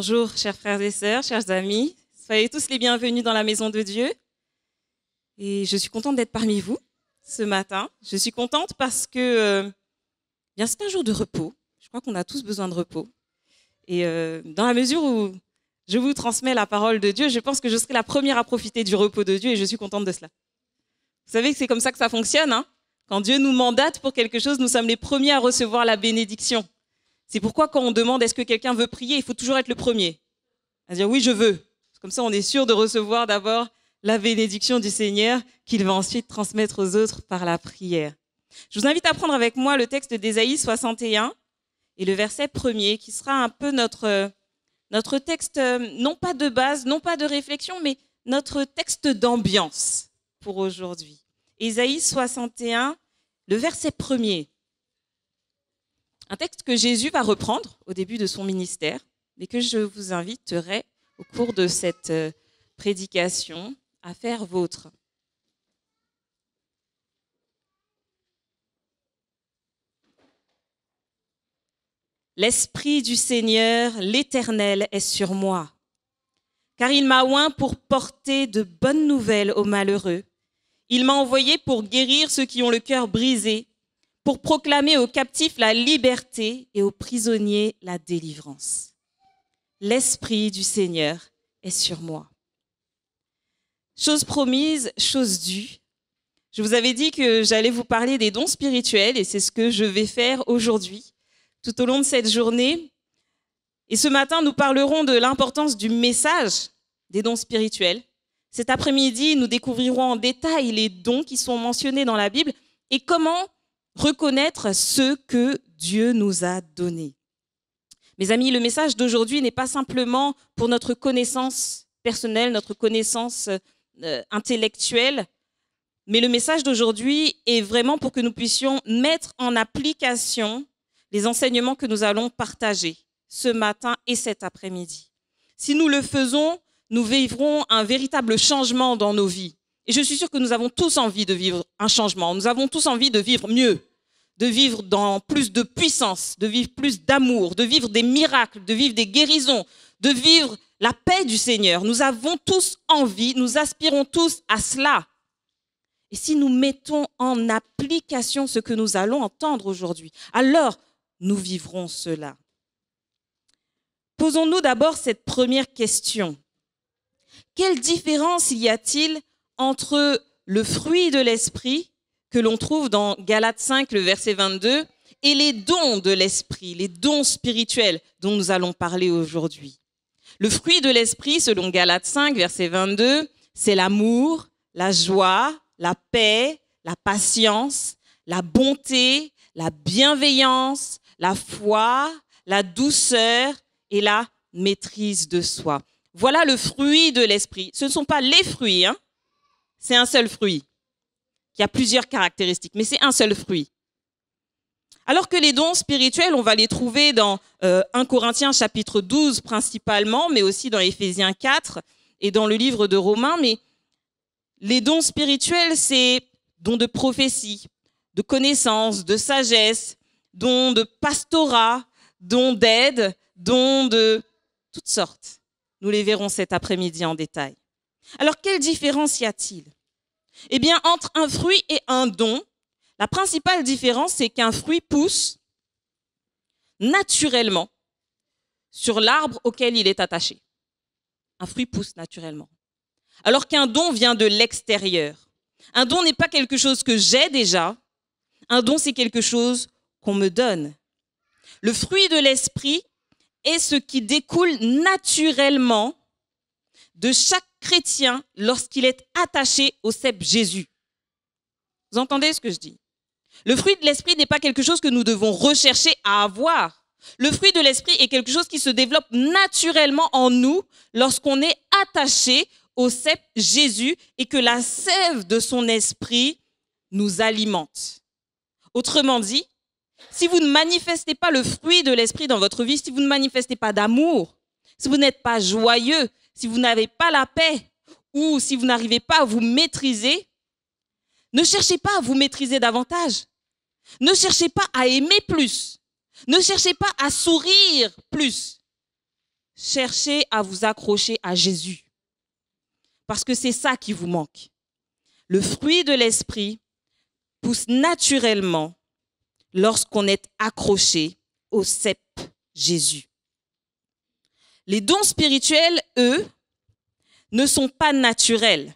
Bonjour, chers frères et sœurs, chers amis. Soyez tous les bienvenus dans la maison de Dieu. Et je suis contente d'être parmi vous ce matin. Je suis contente parce que bien, c'est un jour de repos. Je crois qu'on a tous besoin de repos. Et dans la mesure où je vous transmets la parole de Dieu, je pense que je serai la première à profiter du repos de Dieu et je suis contente de cela. Vous savez que c'est comme ça que ça fonctionne, hein? Quand Dieu nous mandate pour quelque chose, nous sommes les premiers à recevoir la bénédiction. C'est pourquoi quand on demande est-ce que quelqu'un veut prier, il faut toujours être le premier à dire oui, je veux. Comme ça, on est sûr de recevoir d'abord la bénédiction du Seigneur qu'il va ensuite transmettre aux autres par la prière. Je vous invite à prendre avec moi le texte d'Ésaïe 61 et le verset 1er qui sera un peu notre texte, non pas de base, non pas de réflexion, mais notre texte d'ambiance pour aujourd'hui. Ésaïe 61, le verset 1er. Un texte que Jésus va reprendre au début de son ministère, mais que je vous inviterai au cours de cette prédication à faire vôtre. L'Esprit du Seigneur, l'Éternel, est sur moi, car il m'a oint pour porter de bonnes nouvelles aux malheureux. Il m'a envoyé pour guérir ceux qui ont le cœur brisé, pour proclamer aux captifs la liberté et aux prisonniers la délivrance. L'Esprit du Seigneur est sur moi. Chose promise, chose due. Je vous avais dit que j'allais vous parler des dons spirituels et c'est ce que je vais faire aujourd'hui, tout au long de cette journée. Et ce matin, nous parlerons de l'importance du message des dons spirituels. Cet après-midi, nous découvrirons en détail les dons qui sont mentionnés dans la Bible et comment reconnaître ceux que Dieu nous a donnés. Mes amis, le message d'aujourd'hui n'est pas simplement pour notre connaissance personnelle, notre connaissance intellectuelle, mais le message d'aujourd'hui est vraiment pour que nous puissions mettre en application les enseignements que nous allons partager ce matin et cet après-midi. Si nous le faisons, nous vivrons un véritable changement dans nos vies. Et je suis sûre que nous avons tous envie de vivre un changement. Nous avons tous envie de vivre mieux, de vivre dans plus de puissance, de vivre plus d'amour, de vivre des miracles, de vivre des guérisons, de vivre la paix du Seigneur. Nous avons tous envie, nous aspirons tous à cela. Et si nous mettons en application ce que nous allons entendre aujourd'hui, alors nous vivrons cela. Posons-nous d'abord cette première question. Quelle différence y a-t-il entre le fruit de l'esprit que l'on trouve dans Galates 5, le verset 22, et les dons de l'esprit, les dons spirituels dont nous allons parler aujourd'hui? Le fruit de l'esprit, selon Galates 5, verset 22, c'est l'amour, la joie, la paix, la patience, la bonté, la bienveillance, la foi, la douceur et la maîtrise de soi. Voilà le fruit de l'esprit. Ce ne sont pas les fruits, hein. C'est un seul fruit qui a plusieurs caractéristiques, mais c'est un seul fruit. Alors que les dons spirituels, on va les trouver dans 1 Corinthiens chapitre 12 principalement, mais aussi dans Éphésiens 4 et dans le livre de Romains. Mais les dons spirituels, c'est dons de prophétie, de connaissance, de sagesse, dons de pastorat, dons d'aide, dons de toutes sortes. Nous les verrons cet après-midi en détail. Alors, quelle différence y a-t-il? Eh bien, entre un fruit et un don, la principale différence, c'est qu'un fruit pousse naturellement sur l'arbre auquel il est attaché. Un fruit pousse naturellement. Alors qu'un don vient de l'extérieur. Un don n'est pas quelque chose que j'ai déjà. Un don, c'est quelque chose qu'on me donne. Le fruit de l'esprit est ce qui découle naturellement de chaque chrétien lorsqu'il est attaché au cep Jésus. Vous entendez ce que je dis? Le fruit de l'esprit n'est pas quelque chose que nous devons rechercher à avoir. Le fruit de l'esprit est quelque chose qui se développe naturellement en nous lorsqu'on est attaché au cep Jésus et que la sève de son esprit nous alimente. Autrement dit, si vous ne manifestez pas le fruit de l'esprit dans votre vie, si vous ne manifestez pas d'amour, si vous n'êtes pas joyeux, si vous n'avez pas la paix ou si vous n'arrivez pas à vous maîtriser, ne cherchez pas à vous maîtriser davantage. Ne cherchez pas à aimer plus. Ne cherchez pas à sourire plus. cherchez à vous accrocher à Jésus. Parce que c'est ça qui vous manque. Le fruit de l'esprit pousse naturellement lorsqu'on est accroché au cep Jésus. Les dons spirituels, eux, ne sont pas naturels.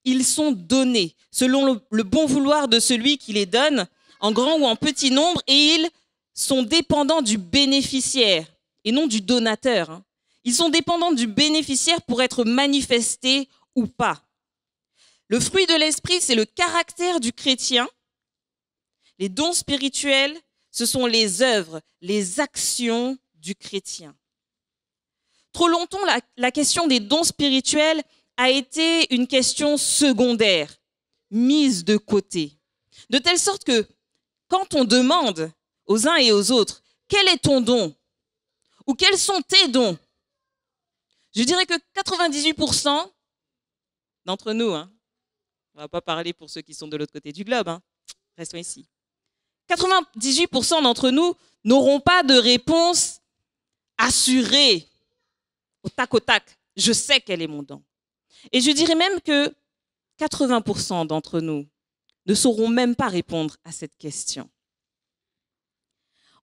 Ils sont donnés selon le bon vouloir de celui qui les donne, en grand ou en petit nombre, et ils sont dépendants du bénéficiaire et non du donateur. Ils sont dépendants du bénéficiaire pour être manifestés ou pas. Le fruit de l'esprit, c'est le caractère du chrétien. Les dons spirituels, ce sont les œuvres, les actions du chrétien. Trop longtemps, la question des dons spirituels a été une question secondaire, mise de côté. De telle sorte que quand on demande aux uns et aux autres, quel est ton don? Ou quels sont tes dons? Je dirais que 98% d'entre nous, on ne va pas parler pour ceux qui sont de l'autre côté du globe, restons ici. 98% d'entre nous n'auront pas de réponse assurée, au tac au tac. Je sais quel est mon don. Et je dirais même que 80% d'entre nous ne sauront même pas répondre à cette question.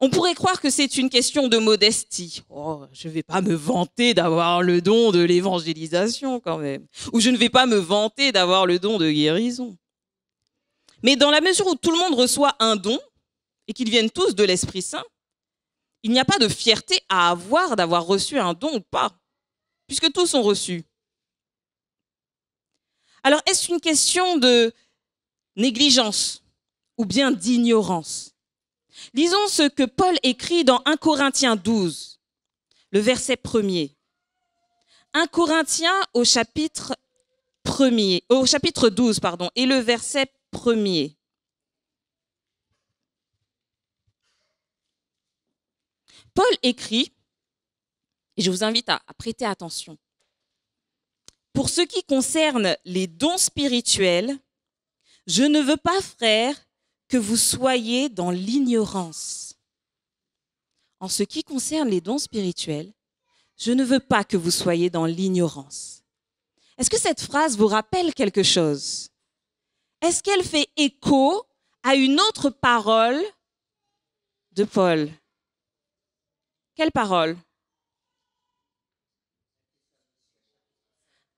On pourrait croire que c'est une question de modestie. Oh, je ne vais pas me vanter d'avoir le don de l'évangélisation quand même. Ou je ne vais pas me vanter d'avoir le don de guérison. Mais dans la mesure où tout le monde reçoit un don, et qu'ils viennent tous de l'Esprit Saint, il n'y a pas de fierté à avoir d'avoir reçu un don ou pas, puisque tous ont reçu. Alors, est-ce une question de négligence ou bien d'ignorance? Lisons ce que Paul écrit dans 1 Corinthiens 12, le verset 1er. 1 Corinthiens au chapitre 12, et le verset 1er. Paul écrit, et je vous invite à prêter attention, pour ce qui concerne les dons spirituels, je ne veux pas, frères, que vous soyez dans l'ignorance. En ce qui concerne les dons spirituels, je ne veux pas que vous soyez dans l'ignorance. Est-ce que cette phrase vous rappelle quelque chose? Est-ce qu'elle fait écho à une autre parole de Paul? Quelle parole?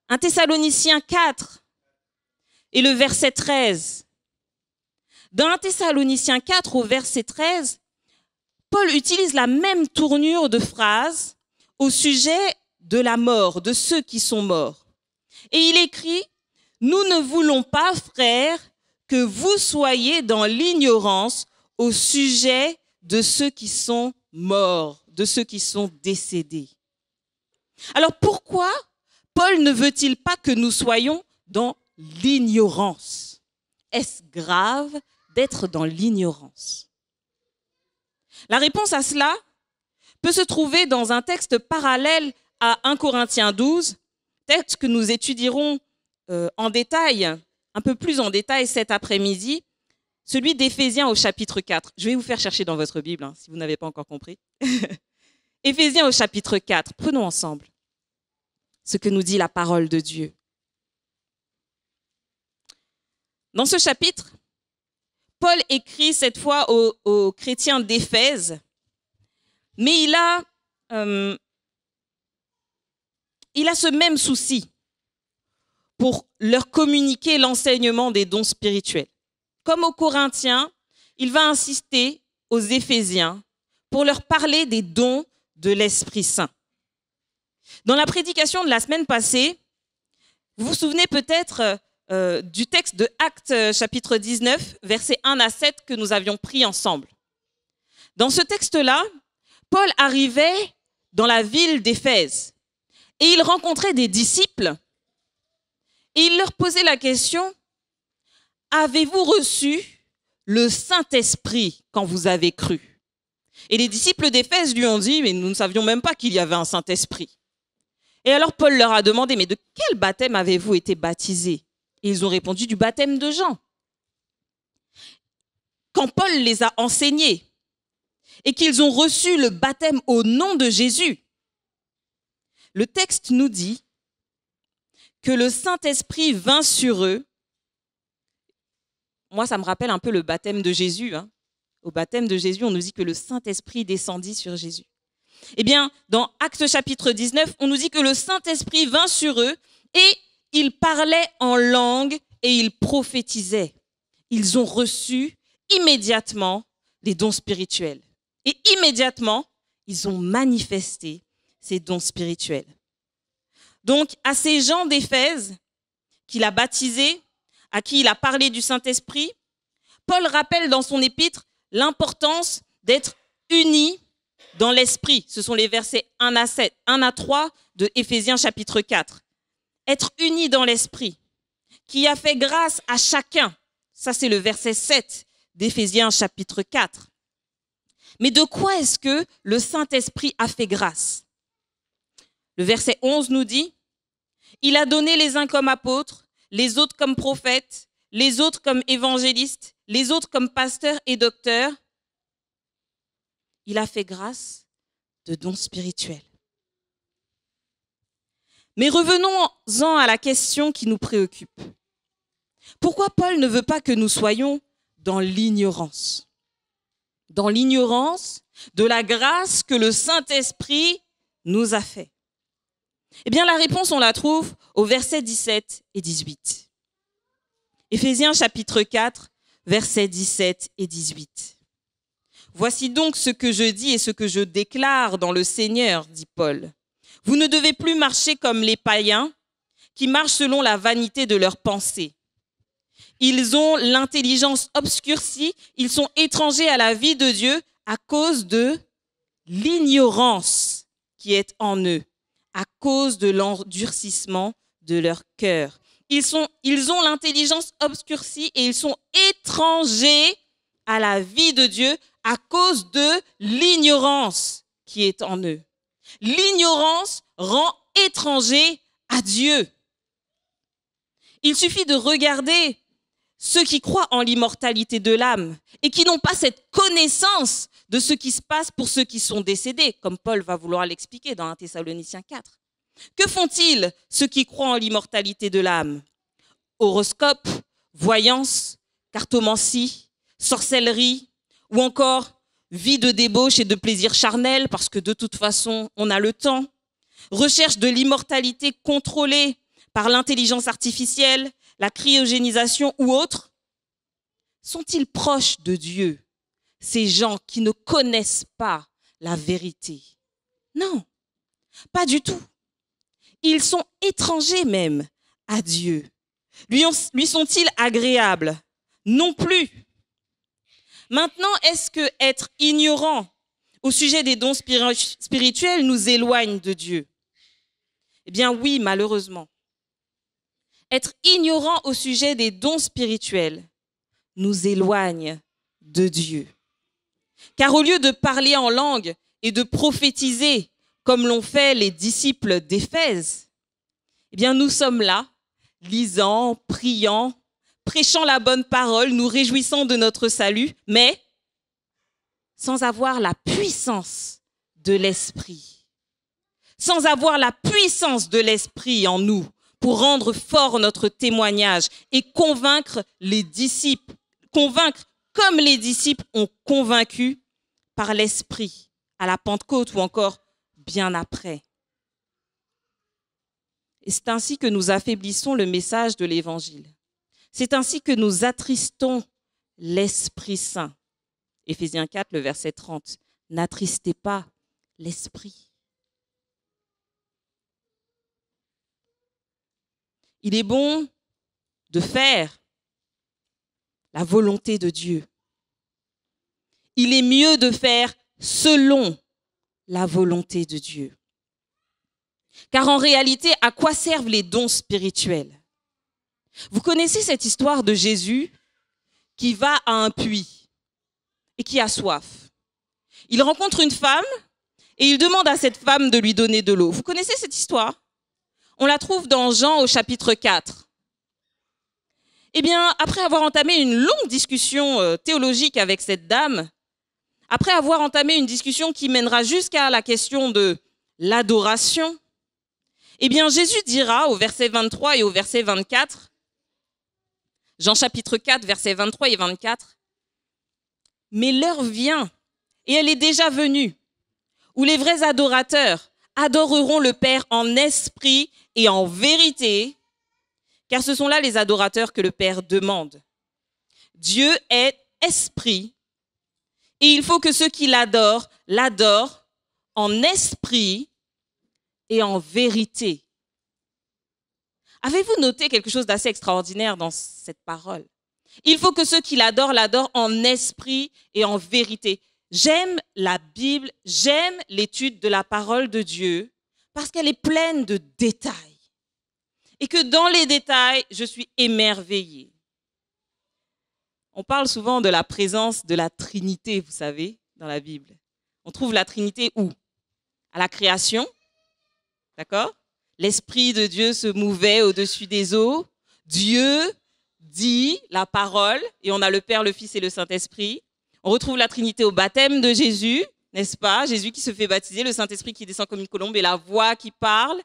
1 Thessaloniciens 4 et le verset 13. Dans 1 Thessaloniciens 4 au verset 13, Paul utilise la même tournure de phrase au sujet de la mort, de ceux qui sont morts. Et il écrit, « Nous ne voulons pas, frères, que vous soyez dans l'ignorance au sujet de ceux qui sont morts, de ceux qui sont décédés. » Alors pourquoi Paul ne veut-il pas que nous soyons dans l'ignorance? Est-ce grave d'être dans l'ignorance? La réponse à cela peut se trouver dans un texte parallèle à 1 Corinthiens 12, texte que nous étudierons en détail, un peu plus en détail cet après-midi, celui d'Éphésiens au chapitre 4. Je vais vous faire chercher dans votre Bible, si vous n'avez pas encore compris. Éphésiens au chapitre 4, prenons ensemble ce que nous dit la parole de Dieu. Dans ce chapitre, Paul écrit cette fois aux chrétiens d'Éphèse, mais il a ce même souci pour leur communiquer l'enseignement des dons spirituels. Comme aux Corinthiens, il va insister aux Éphésiens pour leur parler des dons de l'Esprit Saint. Dans la prédication de la semaine passée, vous vous souvenez peut-être du texte de Actes chapitre 19, versets 1 à 7 que nous avions pris ensemble. Dans ce texte-là, Paul arrivait dans la ville d'Éphèse et il rencontrait des disciples et il leur posait la question, « Avez-vous reçu le Saint-Esprit quand vous avez cru ?» Et les disciples d'Éphèse lui ont dit, « Mais nous ne savions même pas qu'il y avait un Saint-Esprit. » Et alors Paul leur a demandé, « Mais de quel baptême avez-vous été baptisés ?» Et ils ont répondu, « Du baptême de Jean. » Quand Paul les a enseignés et qu'ils ont reçu le baptême au nom de Jésus, le texte nous dit que le Saint-Esprit vint sur eux. Moi, ça me rappelle un peu le baptême de Jésus. Au baptême de Jésus, on nous dit que le Saint-Esprit descendit sur Jésus. Eh bien, dans Actes chapitre 19, on nous dit que le Saint-Esprit vint sur eux et ils parlaient en langue et ils prophétisaient. Ils ont reçu immédiatement les dons spirituels. Et immédiatement, ils ont manifesté ces dons spirituels. Donc, à ces gens d'Éphèse qu'il a baptisés, à qui il a parlé du Saint-Esprit, Paul rappelle dans son épître l'importance d'être unis dans l'esprit. Ce sont les versets 1 à 3 de Éphésiens chapitre 4. Être unis dans l'esprit, qui a fait grâce à chacun. Ça, c'est le verset 7 d'Éphésiens chapitre 4. Mais de quoi est-ce que le Saint-Esprit a fait grâce? Le verset 11 nous dit, « Il a donné les uns comme apôtres, les autres comme prophètes, les autres comme évangélistes, les autres comme pasteurs et docteurs. » Il a fait grâce de dons spirituels. Mais revenons-en à la question qui nous préoccupe. Pourquoi Paul ne veut pas que nous soyons dans l'ignorance? Dans l'ignorance de la grâce que le Saint-Esprit nous a fait. Eh bien, la réponse, on la trouve au verset 17 et 18. Éphésiens chapitre 4, versets 17 et 18. « Voici donc ce que je dis et ce que je déclare dans le Seigneur, dit Paul. Vous ne devez plus marcher comme les païens qui marchent selon la vanité de leurs pensées. Ils ont l'intelligence obscurcie, ils sont étrangers à la vie de Dieu à cause de l'ignorance qui est en eux, à cause de l'endurcissement de leur cœur. Ils ont l'intelligence obscurcie et ils sont étrangers à la vie de Dieu à cause de l'ignorance qui est en eux. L'ignorance rend étranger à Dieu. Il suffit de regarder ceux qui croient en l'immortalité de l'âme et qui n'ont pas cette connaissance de ce qui se passe pour ceux qui sont décédés, comme Paul va vouloir l'expliquer dans 1 Thessaloniciens 4. Que font-ils, ceux qui croient en l'immortalité de l'âme? Horoscope, voyance, cartomancie, sorcellerie, ou encore vie de débauche et de plaisir charnel, parce que de toute façon, on a le temps. Recherche de l'immortalité contrôlée par l'intelligence artificielle, la cryogénisation ou autre. Sont-ils proches de Dieu, ces gens qui ne connaissent pas la vérité? Non, pas du tout. Ils sont étrangers même à Dieu. Lui sont-ils agréables? Non plus. Maintenant, est-ce que être ignorant au sujet des dons spirituels nous éloigne de Dieu? Eh bien oui, malheureusement. Être ignorant au sujet des dons spirituels nous éloigne de Dieu. Car au lieu de parler en langue et de prophétiser comme l'ont fait les disciples d'Éphèse, eh bien nous sommes là, lisant, priant, prêchant la bonne parole, nous réjouissant de notre salut, mais sans avoir la puissance de l'Esprit. Sans avoir la puissance de l'Esprit en nous pour rendre fort notre témoignage et convaincre les disciples, convaincre comme les disciples ont convaincu par l'Esprit à la Pentecôte ou encore bien après. Et c'est ainsi que nous affaiblissons le message de l'Évangile. C'est ainsi que nous attristons l'Esprit Saint. Éphésiens 4, le verset 30. N'attristez pas l'Esprit. Il est bon de faire la volonté de Dieu. Il est mieux de faire selon la volonté de Dieu. Car en réalité, à quoi servent les dons spirituels? Vous connaissez cette histoire de Jésus qui va à un puits et qui a soif. Il rencontre une femme et il demande à cette femme de lui donner de l'eau. Vous connaissez cette histoire? On la trouve dans Jean au chapitre 4. Eh bien, après avoir entamé une longue discussion théologique avec cette dame, après avoir entamé une discussion qui mènera jusqu'à la question de l'adoration, Eh bien, Jésus dira au verset 23 et au verset 24, Jean chapitre 4, versets 23 et 24, « Mais l'heure vient, et elle est déjà venue, où les vrais adorateurs adoreront le Père en esprit et en vérité, car ce sont là les adorateurs que le Père demande. Dieu est esprit, et il faut que ceux qui l'adorent, l'adorent en esprit et en vérité. » Avez-vous noté quelque chose d'assez extraordinaire dans cette parole? Il faut que ceux qui l'adorent, l'adorent en esprit et en vérité. J'aime la Bible, j'aime l'étude de la parole de Dieu parce qu'elle est pleine de détails. Et que dans les détails, je suis émerveillée. On parle souvent de la présence de la Trinité, vous savez, dans la Bible. On trouve la Trinité où? À la création, d'accord? L'Esprit de Dieu se mouvait au-dessus des eaux. Dieu dit la parole, et on a le Père, le Fils et le Saint-Esprit. On retrouve la Trinité au baptême de Jésus, n'est-ce pas? Jésus qui se fait baptiser, le Saint-Esprit qui descend comme une colombe et la voix qui parle.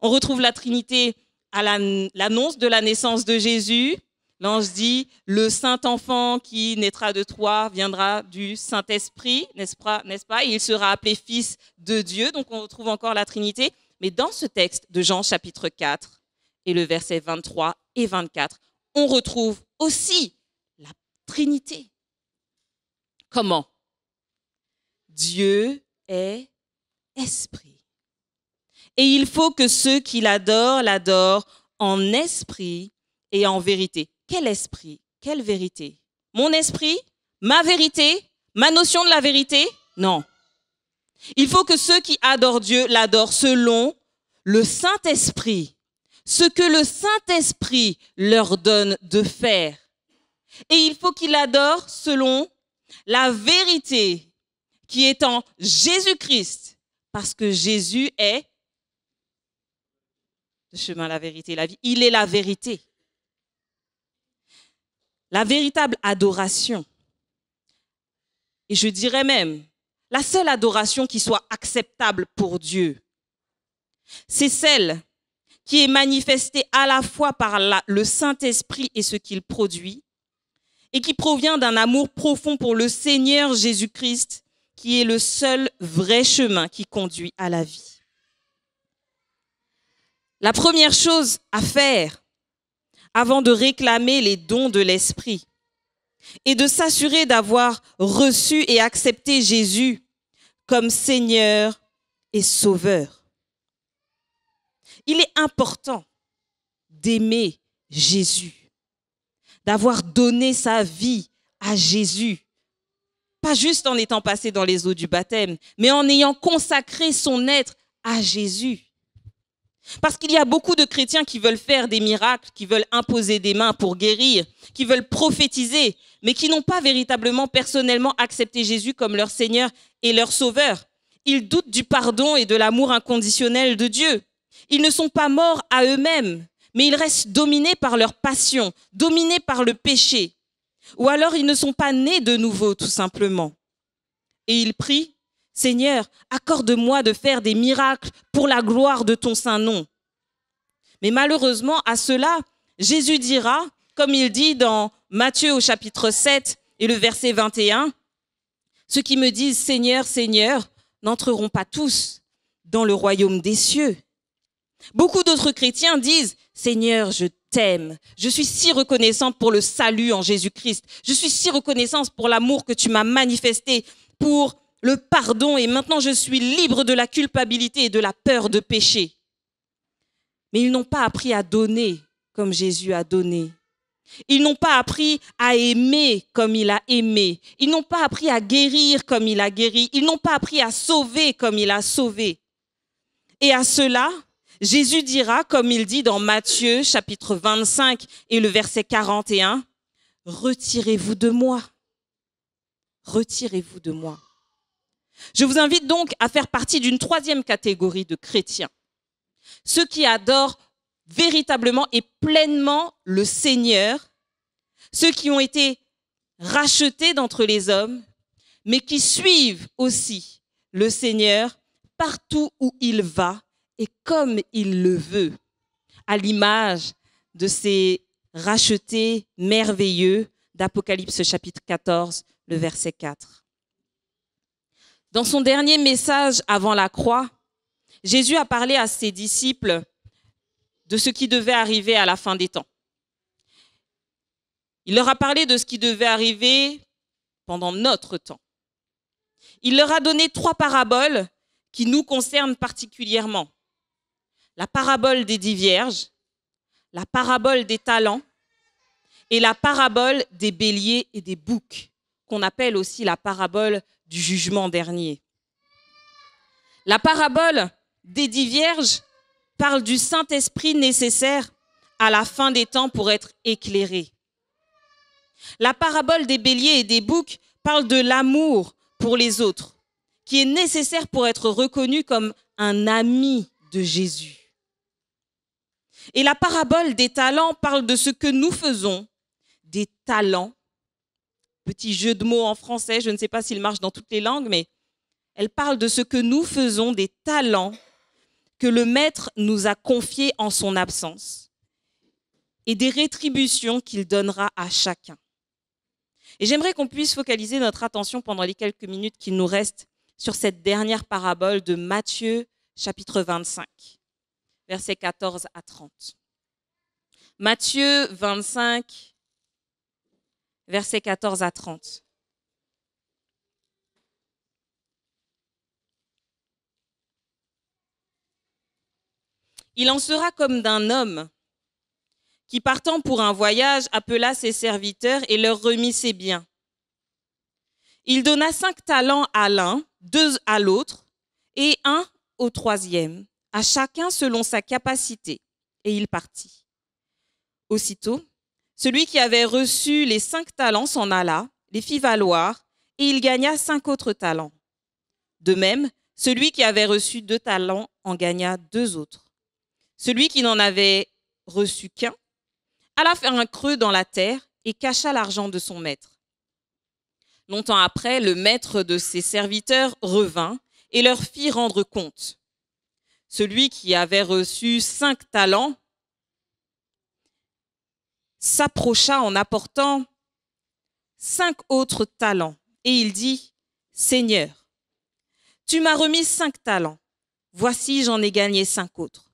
On retrouve la Trinité à l'annonce de la naissance de Jésus. L'ange dit, le Saint-Enfant qui naîtra de toi viendra du Saint-Esprit, n'est-ce pas? Et il sera appelé Fils de Dieu. Donc on retrouve encore la Trinité. Mais dans ce texte de Jean chapitre 4 et le verset 23 et 24, on retrouve aussi la Trinité. Comment? Dieu est esprit. Et il faut que ceux qui l'adorent, l'adorent en esprit et en vérité. Quel esprit? Quelle vérité? Mon esprit? Ma vérité? Ma notion de la vérité? Non. Il faut que ceux qui adorent Dieu l'adorent selon le Saint-Esprit, ce que le Saint-Esprit leur donne de faire. Et il faut qu'ils l'adorent selon la vérité qui est en Jésus-Christ, parce que Jésus est le chemin, la vérité, la vie. Il est la vérité. La véritable adoration, et je dirais même, la seule adoration qui soit acceptable pour Dieu, c'est celle qui est manifestée à la fois par le Saint-Esprit et ce qu'il produit, et qui provient d'un amour profond pour le Seigneur Jésus-Christ, qui est le seul vrai chemin qui conduit à la vie. La première chose à faire avant de réclamer les dons de l'Esprit est de s'assurer d'avoir reçu et accepté Jésus comme Seigneur et Sauveur. Il est important d'aimer Jésus, d'avoir donné sa vie à Jésus, pas juste en étant passé dans les eaux du baptême, mais en ayant consacré son être à Jésus. Parce qu'il y a beaucoup de chrétiens qui veulent faire des miracles, qui veulent imposer des mains pour guérir, qui veulent prophétiser, mais qui n'ont pas véritablement personnellement accepté Jésus comme leur Seigneur et leur Sauveur. Ils doutent du pardon et de l'amour inconditionnel de Dieu. Ils ne sont pas morts à eux-mêmes, mais ils restent dominés par leur passion, dominés par le péché. Ou alors ils ne sont pas nés de nouveau, tout simplement. Et ils prient, « Seigneur, accorde-moi de faire des miracles pour la gloire de ton saint nom. » Mais malheureusement, à cela, Jésus dira, comme il dit dans Matthieu au chapitre 7 et le verset 21, « Ceux qui me disent « Seigneur, Seigneur » n'entreront pas tous dans le royaume des cieux. » Beaucoup d'autres chrétiens disent « Seigneur, je t'aime. Je suis si reconnaissante pour le salut en Jésus-Christ. Je suis si reconnaissante pour l'amour que tu m'as manifesté, pour le pardon, et maintenant je suis libre de la culpabilité et de la peur de pécher. » Mais ils n'ont pas appris à donner comme Jésus a donné. Ils n'ont pas appris à aimer comme il a aimé. Ils n'ont pas appris à guérir comme il a guéri. Ils n'ont pas appris à sauver comme il a sauvé. Et à cela, Jésus dira, comme il dit dans Matthieu chapitre 25 et le verset 41, « Retirez-vous de moi. Retirez-vous de moi. » Je vous invite donc à faire partie d'une troisième catégorie de chrétiens. Ceux qui adorent véritablement et pleinement le Seigneur, ceux qui ont été rachetés d'entre les hommes, mais qui suivent aussi le Seigneur partout où il va et comme il le veut, à l'image de ces rachetés merveilleux d'Apocalypse chapitre 14, le verset 4. Dans son dernier message avant la croix, Jésus a parlé à ses disciples de ce qui devait arriver à la fin des temps. Il leur a parlé de ce qui devait arriver pendant notre temps. Il leur a donné 3 paraboles qui nous concernent particulièrement. La parabole des 10 vierges, la parabole des talents et la parabole des béliers et des boucs, qu'on appelle aussi la parabole du jugement dernier. La parabole des 10 vierges parle du Saint-Esprit nécessaire à la fin des temps pour être éclairé. La parabole des béliers et des boucs parle de l'amour pour les autres, qui est nécessaire pour être reconnu comme un ami de Jésus. Et la parabole des talents parle de ce que nous faisons, des talents. Petit jeu de mots en français, je ne sais pas s'il marche dans toutes les langues, mais elle parle de ce que nous faisons, des talents que le Maître nous a confiés en son absence et des rétributions qu'il donnera à chacun. Et j'aimerais qu'on puisse focaliser notre attention pendant les quelques minutes qu'il nous restent sur cette dernière parabole de Matthieu, chapitre 25, versets 14 à 30. Matthieu 25, versets 14 à 30. Il en sera comme d'un homme qui, partant pour un voyage, appela ses serviteurs et leur remit ses biens. Il donna 5 talents à l'un, 2 à l'autre et 1 au 3e, à chacun selon sa capacité, et il partit. Aussitôt, celui qui avait reçu les 5 talents s'en alla, les fit valoir, et il gagna 5 autres talents. De même, celui qui avait reçu 2 talents en gagna 2 autres. Celui qui n'en avait reçu qu'un alla faire un creux dans la terre et cacha l'argent de son maître. Longtemps après, le maître de ses serviteurs revint et leur fit rendre compte. Celui qui avait reçu 5 talents s'approcha en apportant 5 autres talents et il dit : « Seigneur, tu m'as remis 5 talents. Voici, j'en ai gagné 5 autres. »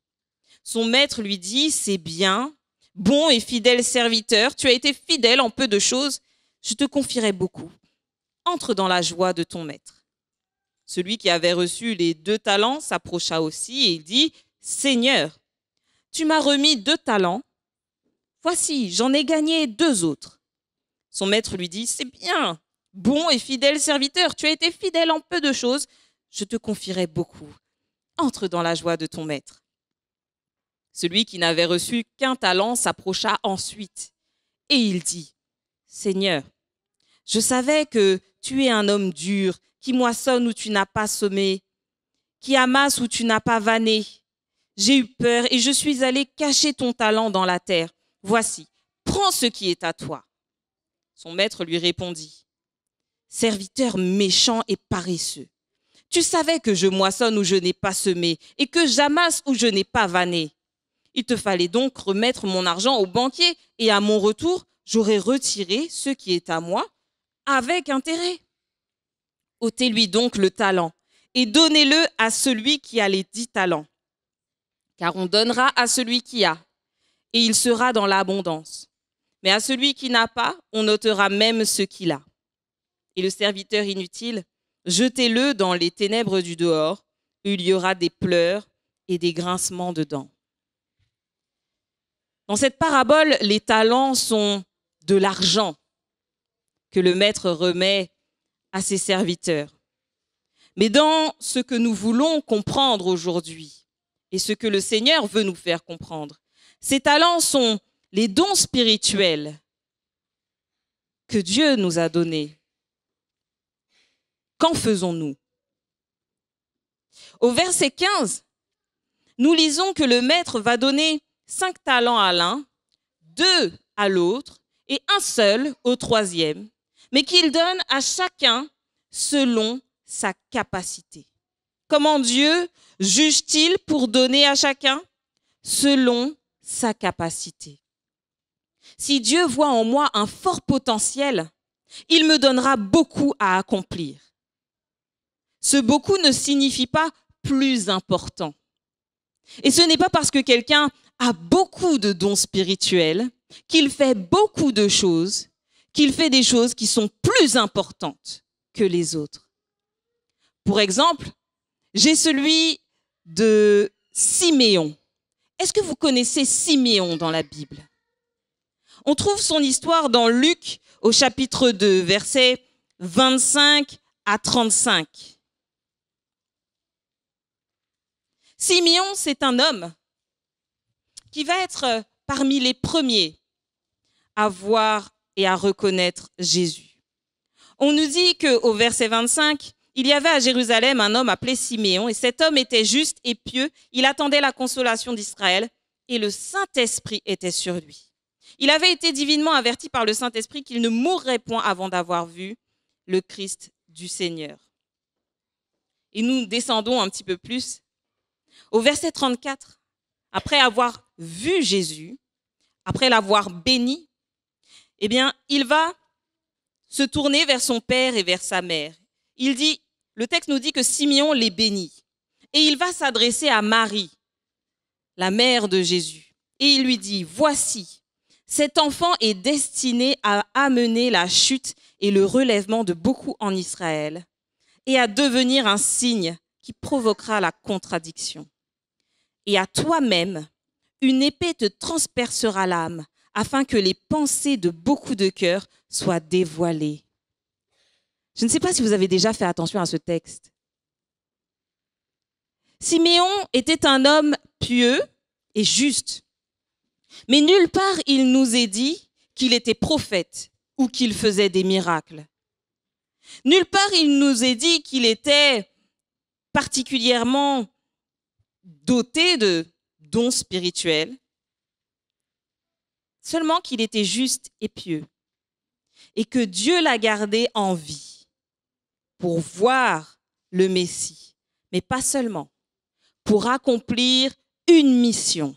Son maître lui dit : « C'est bien, bon et fidèle serviteur, tu as été fidèle en peu de choses, je te confierai beaucoup. Entre dans la joie de ton maître. » Celui qui avait reçu les 2 talents s'approcha aussi et il dit : « Seigneur, tu m'as remis 2 talents. Voici, j'en ai gagné 2 autres. » Son maître lui dit : « C'est bien, bon et fidèle serviteur, tu as été fidèle en peu de choses, je te confierai beaucoup. Entre dans la joie de ton maître. » Celui qui n'avait reçu qu'un talent s'approcha ensuite et il dit : « Seigneur, je savais que tu es un homme dur, qui moissonne où tu n'as pas semé, qui amasse où tu n'as pas vanné. J'ai eu peur et je suis allé cacher ton talent dans la terre. Voici, prends ce qui est à toi. » Son maître lui répondit : « Serviteur méchant et paresseux, tu savais que je moissonne où je n'ai pas semé et que j'amasse où je n'ai pas vanné. Il te fallait donc remettre mon argent au banquier et à mon retour, j'aurais retiré ce qui est à moi avec intérêt. Ôtez-lui donc le talent et donnez-le à celui qui a les 10 talents. Car on donnera à celui qui a, et il sera dans l'abondance. Mais à celui qui n'a pas, on ôtera même ce qu'il a. Et le serviteur inutile, jetez-le dans les ténèbres du dehors, où il y aura des pleurs et des grincements de dents. » Dans cette parabole, les talents sont de l'argent que le maître remet à ses serviteurs. Mais dans ce que nous voulons comprendre aujourd'hui et ce que le Seigneur veut nous faire comprendre, ces talents sont les dons spirituels que Dieu nous a donnés. Qu'en faisons-nous? Au verset 15, nous lisons que le maître va donner 5 talents à l'un, 2 à l'autre et 1 seul au 3e, mais qu'il donne à chacun selon sa capacité. Comment Dieu juge-t-il pour donner à chacun? Selon sa capacité. Si Dieu voit en moi un fort potentiel, il me donnera beaucoup à accomplir. Ce beaucoup ne signifie pas plus important. Et ce n'est pas parce que quelqu'un a beaucoup de dons spirituels qu'il fait beaucoup de choses, qu'il fait des choses qui sont plus importantes que les autres. Pour exemple, j'ai celui de Siméon. Est-ce que vous connaissez Siméon dans la Bible? On trouve son histoire dans Luc au chapitre 2, versets 25 à 35. Siméon, c'est un homme qui va être parmi les premiers à voir et à reconnaître Jésus. On nous dit qu'au verset 25, il y avait à Jérusalem un homme appelé Siméon, et cet homme était juste et pieux. Il attendait la consolation d'Israël, et le Saint-Esprit était sur lui. Il avait été divinement averti par le Saint-Esprit qu'il ne mourrait point avant d'avoir vu le Christ du Seigneur. Et nous descendons un petit peu plus. Au verset 34, après avoir vu Jésus, après l'avoir béni, eh bien, il va se tourner vers son père et vers sa mère. Le texte nous dit que Siméon les bénit. Et il va s'adresser à Marie, la mère de Jésus. Et il lui dit, voici, cet enfant est destiné à amener la chute et le relèvement de beaucoup en Israël et à devenir un signe qui provoquera la contradiction. Et à toi-même, une épée te transpercera l'âme afin que les pensées de beaucoup de cœurs soient dévoilées. Je ne sais pas si vous avez déjà fait attention à ce texte. Siméon était un homme pieux et juste. Mais nulle part il nous est dit qu'il était prophète ou qu'il faisait des miracles. Nulle part il nous est dit qu'il était particulièrement doté de dons spirituels, seulement qu'il était juste et pieux et que Dieu l'a gardé en vie pour voir le Messie, mais pas seulement, pour accomplir une mission,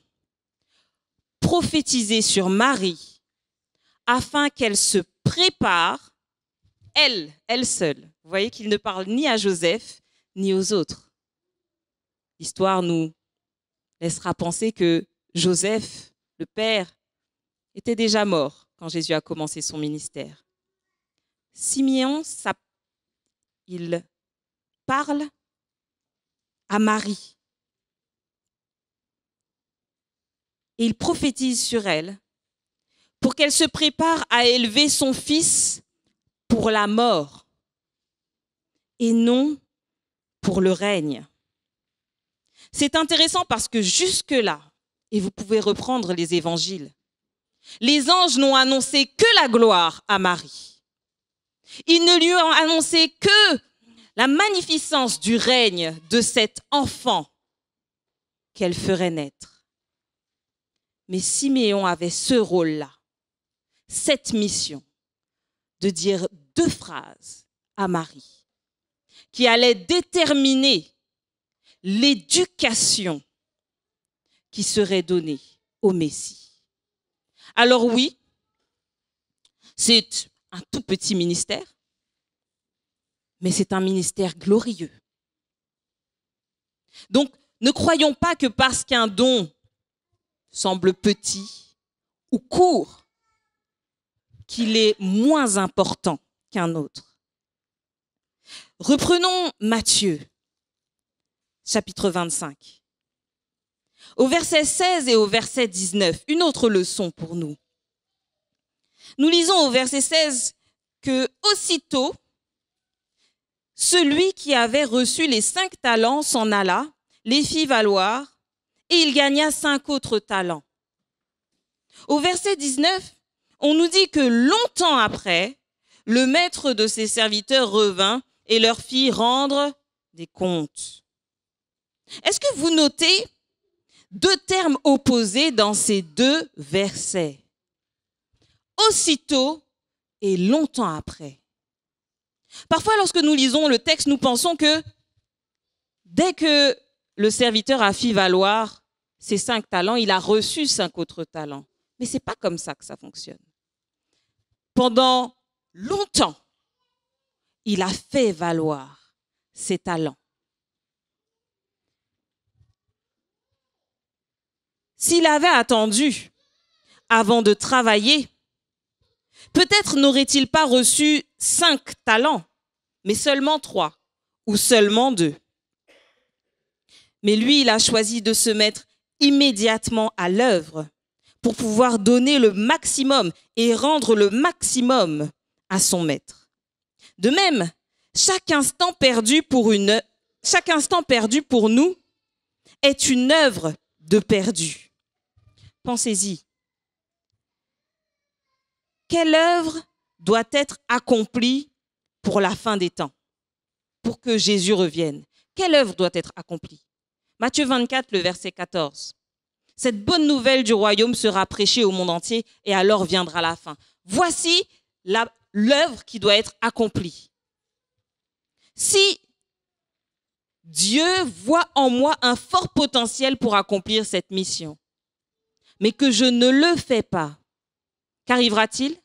prophétiser sur Marie afin qu'elle se prépare, elle seule. Vous voyez qu'il ne parle ni à Joseph ni aux autres. L'histoire nous laissera penser que Joseph, le père, était déjà mort quand Jésus a commencé son ministère. Siméon, il parle à Marie et il prophétise sur elle pour qu'elle se prépare à élever son fils pour la mort et non pour le règne. C'est intéressant parce que jusque-là, et vous pouvez reprendre les évangiles, les anges n'ont annoncé que la gloire à Marie. Ils ne lui ont annoncé que la magnificence du règne de cet enfant qu'elle ferait naître. Mais Siméon avait ce rôle-là, cette mission, de dire 2 phrases à Marie qui allaient déterminer l'éducation qui serait donnée au Messie. Alors oui, c'est un tout petit ministère, mais c'est un ministère glorieux. Donc, ne croyons pas que parce qu'un don semble petit ou court, qu'il est moins important qu'un autre. Reprenons Matthieu, chapitre 25. Au verset 16 et au verset 19, une autre leçon pour nous. Nous lisons au verset 16 que aussitôt, celui qui avait reçu les 5 talents s'en alla, les fit valoir, et il gagna 5 autres talents. Au verset 19, on nous dit que longtemps après, le maître de ses serviteurs revint et leur fit rendre des comptes. Est-ce que vous notez 2 termes opposés dans ces 2 versets? Aussitôt et longtemps après. Parfois, lorsque nous lisons le texte, nous pensons que Dès que le serviteur a fait valoir ses 5 talents, il a reçu 5 autres talents. Mais ce n'est pas comme ça que ça fonctionne. Pendant longtemps, il a fait valoir ses talents. S'il avait attendu avant de travailler, peut-être n'aurait-il pas reçu 5 talents, mais seulement 3 ou seulement 2. Mais lui, il a choisi de se mettre immédiatement à l'œuvre pour pouvoir donner le maximum et rendre le maximum à son maître. De même, chaque instant perdu pour nous est une œuvre de perdu. Pensez-y. Quelle œuvre doit être accomplie pour la fin des temps, pour que Jésus revienne? Quelle œuvre doit être accomplie? Matthieu 24, le verset 14. Cette bonne nouvelle du royaume sera prêchée au monde entier et alors viendra la fin. Voici l'œuvre qui doit être accomplie. Si Dieu voit en moi un fort potentiel pour accomplir cette mission, mais que je ne le fais pas, qu'arrivera-t-il?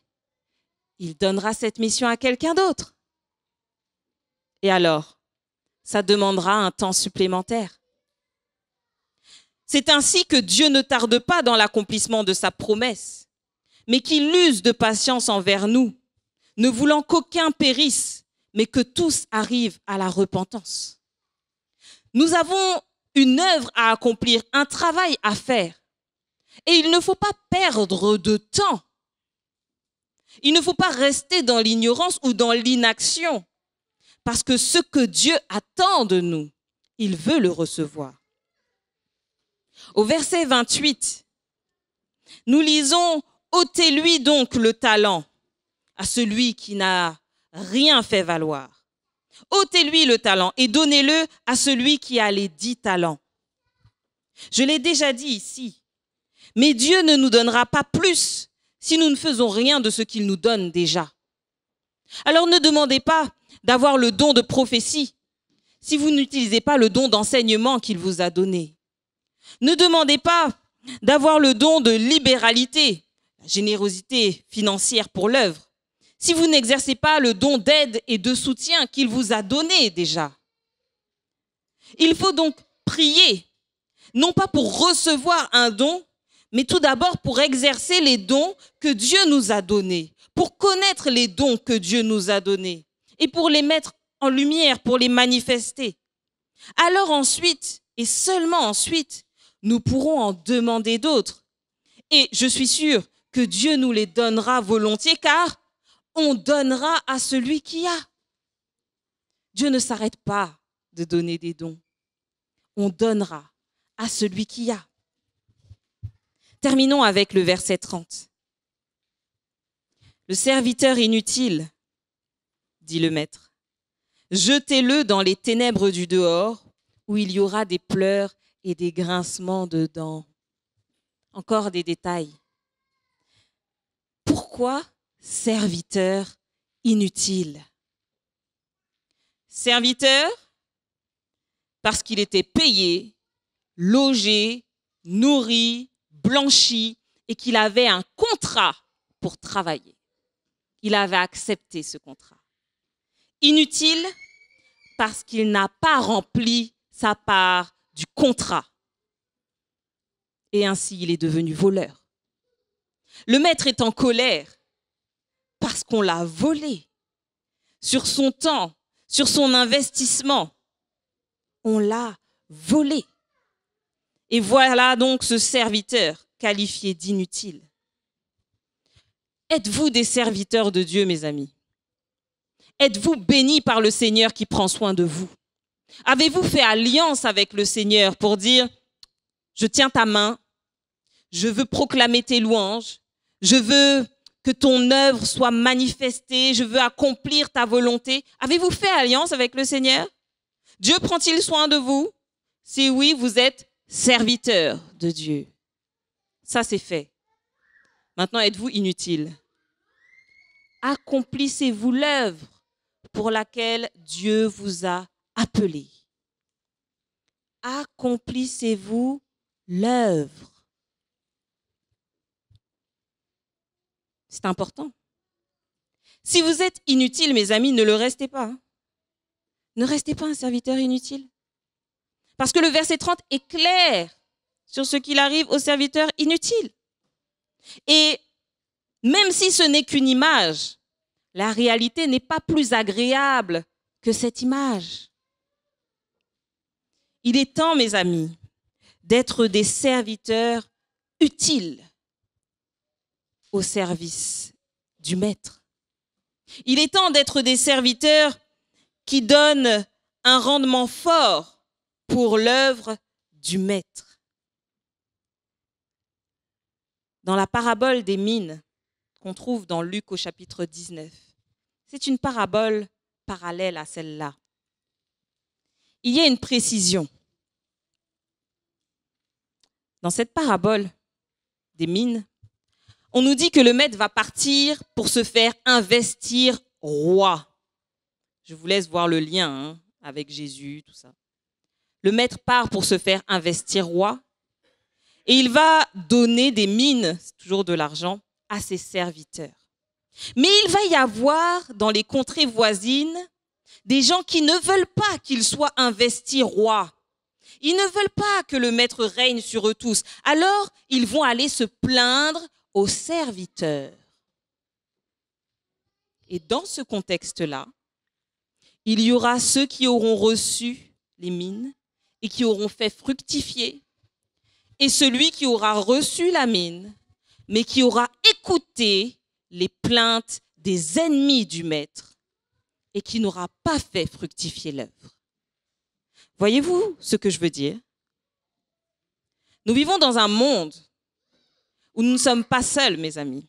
Il donnera cette mission à quelqu'un d'autre. Et alors, ça demandera un temps supplémentaire. C'est ainsi que Dieu ne tarde pas dans l'accomplissement de sa promesse, mais qu'il use de patience envers nous, ne voulant qu'aucun périsse, mais que tous arrivent à la repentance. Nous avons une œuvre à accomplir, un travail à faire. Et il ne faut pas perdre de temps. Il ne faut pas rester dans l'ignorance ou dans l'inaction, parce que ce que Dieu attend de nous, il veut le recevoir. Au verset 28, nous lisons « Ôtez-lui donc le talent à celui qui n'a rien fait valoir. Ôtez-lui le talent et donnez-le à celui qui a les 10 talents. » Je l'ai déjà dit ici, mais Dieu ne nous donnera pas plus si nous ne faisons rien de ce qu'il nous donne déjà. Alors ne demandez pas d'avoir le don de prophétie si vous n'utilisez pas le don d'enseignement qu'il vous a donné. Ne demandez pas d'avoir le don de libéralité, la générosité financière pour l'œuvre, si vous n'exercez pas le don d'aide et de soutien qu'il vous a donné déjà. Il faut donc prier, non pas pour recevoir un don, mais tout d'abord pour exercer les dons que Dieu nous a donnés, pour connaître les dons que Dieu nous a donnés et pour les mettre en lumière, pour les manifester. Alors ensuite, et seulement ensuite, nous pourrons en demander d'autres. Et je suis sûre que Dieu nous les donnera volontiers, car on donnera à celui qui a. Dieu ne s'arrête pas de donner des dons. On donnera à celui qui a. Terminons avec le verset 30. Le serviteur inutile, dit le maître, jetez-le dans les ténèbres du dehors, où il y aura des pleurs et des grincements de dents. Encore des détails. Pourquoi serviteur inutile? Serviteur, parce qu'il était payé, logé, nourri, blanchi et qu'il avait un contrat pour travailler. Il avait accepté ce contrat. Inutile, parce qu'il n'a pas rempli sa part du contrat. Et ainsi, il est devenu voleur. Le maître est en colère parce qu'on l'a volé. Sur son temps, sur son investissement, on l'a volé. Et voilà donc ce serviteur qualifié d'inutile. Êtes-vous des serviteurs de Dieu, mes amis? Êtes-vous bénis par le Seigneur qui prend soin de vous? Avez-vous fait alliance avec le Seigneur pour dire « Je tiens ta main, je veux proclamer tes louanges, je veux que ton œuvre soit manifestée, je veux accomplir ta volonté ». Avez-vous fait alliance avec le Seigneur? Dieu prend-il soin de vous? Si oui, vous êtes serviteur de Dieu. Ça, c'est fait. Maintenant, êtes-vous inutile? Accomplissez-vous l'œuvre pour laquelle Dieu vous a appelé? accomplissez-vous l'œuvre. C'est important. Si vous êtes inutile, mes amis, ne le restez pas. Hein. Ne restez pas un serviteur inutile. Parce que le verset 30 est clair sur ce qu'il arrive aux serviteurs inutiles. Et même si ce n'est qu'une image, la réalité n'est pas plus agréable que cette image. Il est temps, mes amis, d'être des serviteurs utiles au service du Maître. Il est temps d'être des serviteurs qui donnent un rendement fort pour l'œuvre du Maître. Dans la parabole des mines qu'on trouve dans Luc au chapitre 19, c'est une parabole parallèle à celle-là. Il y a une précision. Dans cette parabole des mines, on nous dit que le maître va partir pour se faire investir roi. Je vous laisse voir le lien avec Jésus, tout ça. Le maître part pour se faire investir roi et il va donner des mines, c'est toujours de l'argent, à ses serviteurs. Mais il va y avoir dans les contrées voisines des gens qui ne veulent pas qu'il soit investi roi. Ils ne veulent pas que le maître règne sur eux tous. Alors, ils vont aller se plaindre aux serviteurs. Et dans ce contexte-là, il y aura ceux qui auront reçu les mines et qui auront fait fructifier, et celui qui aura reçu la mine, mais qui aura écouté les plaintes des ennemis du maître et qui n'aura pas fait fructifier l'œuvre. Voyez-vous ce que je veux dire? Nous vivons dans un monde où nous ne sommes pas seuls, mes amis.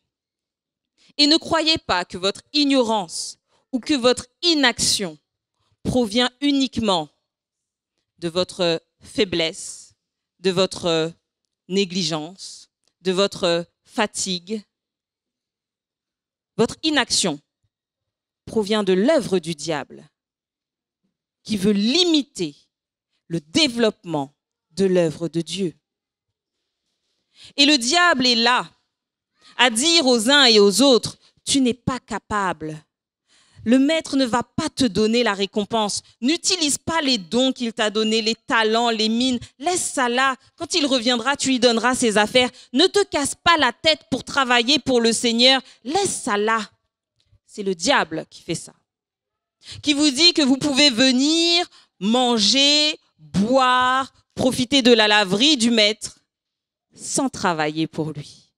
Et ne croyez pas que votre ignorance ou que votre inaction provient uniquement de votre faiblesse, de votre négligence, de votre fatigue. Votre inaction provient de l'œuvre du diable qui veut limiter le développement de l'œuvre de Dieu. Et le diable est là à dire aux uns et aux autres, tu n'es pas capable. Le maître ne va pas te donner la récompense. N'utilise pas les dons qu'il t'a donnés, les talents, les mines. Laisse ça là. Quand il reviendra, tu lui donneras ses affaires. Ne te casse pas la tête pour travailler pour le Seigneur. Laisse ça là. C'est le diable qui fait ça. Qui vous dit que vous pouvez venir, manger, boire, profiter de la laverie du maître sans travailler pour lui.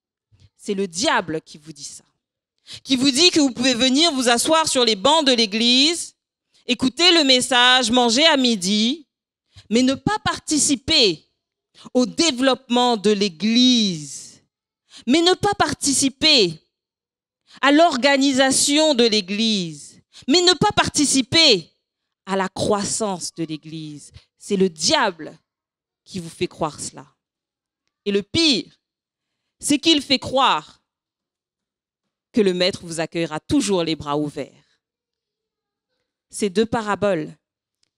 C'est le diable qui vous dit ça. Qui vous dit que vous pouvez venir vous asseoir sur les bancs de l'église, écouter le message, manger à midi, mais ne pas participer au développement de l'église, mais ne pas participer à l'organisation de l'église, mais ne pas participer à la croissance de l'église. C'est le diable qui vous fait croire cela. Et le pire, c'est qu'il fait croire que le maître vous accueillera toujours les bras ouverts. Ces deux paraboles,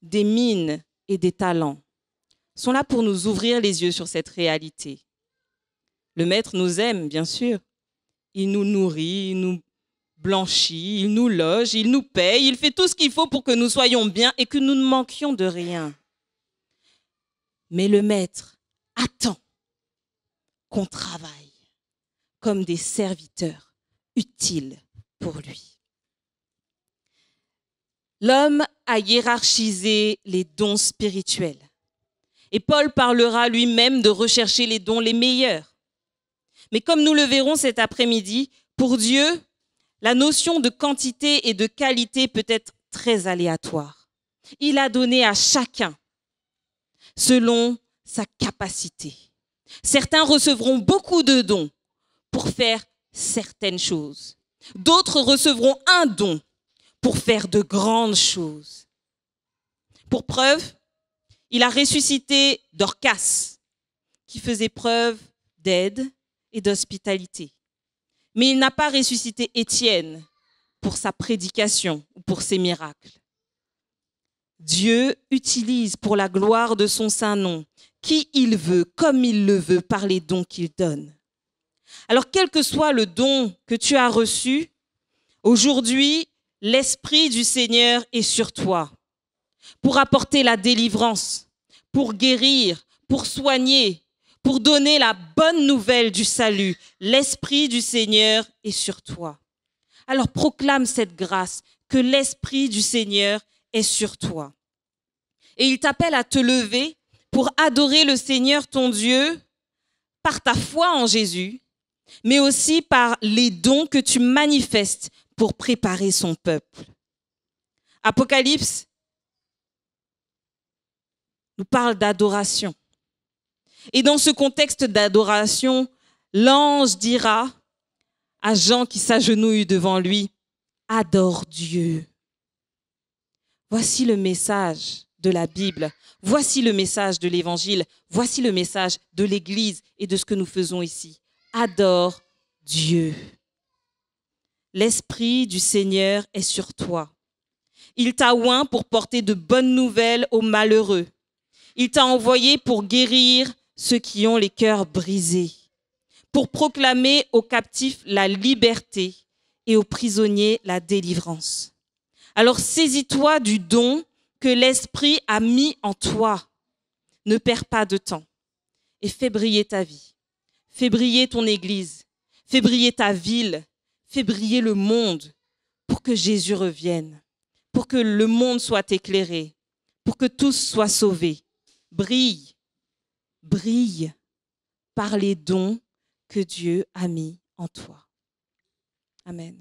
des mines et des talents, sont là pour nous ouvrir les yeux sur cette réalité. Le maître nous aime, bien sûr. Il nous nourrit, il nous blanchit, il nous loge, il nous paye, il fait tout ce qu'il faut pour que nous soyons bien et que nous ne manquions de rien. Mais le maître attend qu'on travaille comme des serviteurs utiles pour lui. L'homme a hiérarchisé les dons spirituels. Et Paul parlera lui-même de rechercher les dons les meilleurs. Mais comme nous le verrons cet après-midi, pour Dieu, la notion de quantité et de qualité peut être très aléatoire. Il a donné à chacun selon sa capacité. Certains recevront beaucoup de dons pour faire certaines choses. D'autres recevront un don pour faire de grandes choses. Pour preuve, il a ressuscité Dorcas, qui faisait preuve d'aide et d'hospitalité. Mais il n'a pas ressuscité Étienne pour sa prédication ou pour ses miracles. Dieu utilise pour la gloire de son saint nom qui il veut, comme il le veut, par les dons qu'il donne. Alors, quel que soit le don que tu as reçu, aujourd'hui, l'Esprit du Seigneur est sur toi pour apporter la délivrance, pour guérir, pour soigner, pour donner la bonne nouvelle du salut. L'Esprit du Seigneur est sur toi. Alors proclame cette grâce, que l'Esprit du Seigneur est sur toi. Et il t'appelle à te lever pour adorer le Seigneur ton Dieu par ta foi en Jésus, mais aussi par les dons que tu manifestes pour préparer son peuple. Apocalypse nous parle d'adoration. Et dans ce contexte d'adoration, l'ange dira à Jean qui s'agenouille devant lui, « Adore Dieu ». Voici le message de la Bible, voici le message de l'Évangile, voici le message de l'Église et de ce que nous faisons ici. Adore Dieu. L'Esprit du Seigneur est sur toi. Il t'a oint pour porter de bonnes nouvelles aux malheureux. Il t'a envoyé pour guérir ceux qui ont les cœurs brisés, pour proclamer aux captifs la liberté et aux prisonniers la délivrance. Alors saisis-toi du don que l'Esprit a mis en toi. Ne perds pas de temps et fais briller ta vie. Fais briller ton Église, fais briller ta ville, fais briller le monde pour que Jésus revienne, pour que le monde soit éclairé, pour que tous soient sauvés. Brille, brille par les dons que Dieu a mis en toi. Amen.